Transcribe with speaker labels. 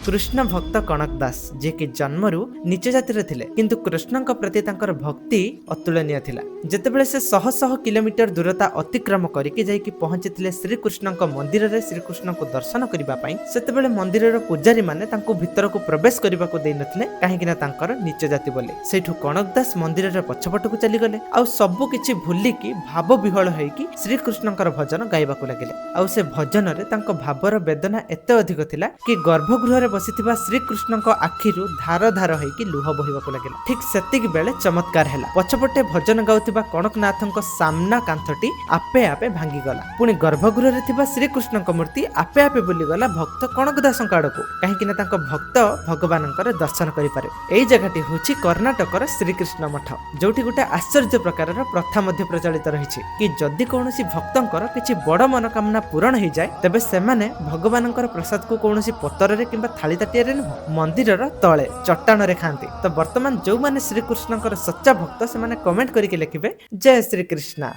Speaker 1: कृष्ण भक्त कणक दास जे कि जन्मरू नीच जातिर थिले किंतु कृष्णଙ୍କ प्रति तांकर भक्ति अतुलनीय थिला। जेतेबेले से शह शह किलोमीटर दूरता अतिक्रम करिके जाइकी पहुंचीथिले श्रीकृष्णଙ୍କ मंदिर रे श्रीकृष्ण को दर्शन करिबा पई सेतेबेले मंदिरर पुजारी माने तांको भीतर को प्रवेश करिबा को देइ नथिले काहेकि ना तांकर नीच जाति बोले। सेठु कणक दास मंदिर रे पछपटकु चली गले आ सब किछि भूली की भाव विहळ होईकी श्रीकृष्णଙ୍କର भजन गाइबा को लागिले। आ से भजन रे तांको भावर वेदना एते अधिक थिला कि गर्भगृह रे बसिथिबा श्रीकृष्णଙ୍କ आखिरु धार धार होईकी लुह बहिबा को लागिला। ठीक सेतिक बेले चमत्कार हैला। पछपटे भजन गाउथिबा कणकनाथଙ୍କ सामना कांथटी आपे आपे भांगी गला। पुणी गर्भगृह रे थिबा श्रीकृष्णଙ୍କ मूर्ति आपे आपे बुली गला भक्त कणक दासଙ୍କ आडको काहेकि ना तांको भक्त भगवानଙ୍କର दर्शन करि पारे। एई जगहटी होछि कर्णाटकर श्रीकृष्ण मठ जोठी गुटे आश्चर्य प्रकारर प्रथा मध्ये प्रचलित रहिछि कि जदि कोनोसी भक्तंकर किछि बड़ मनोकामना पूर्ण हो जाए तबे सेमाने भगवानଙ୍କର प्रसाद को कोनोसी पतर रे किंबा थाली ताटिया रे मंदिरर तळे चट्टान रे खांती। तो वर्तमान जो माने श्रीकृष्णଙ୍କର सच्चा भक्त से माने कमेंट करके लिखिबे जय श्री कृष्ण।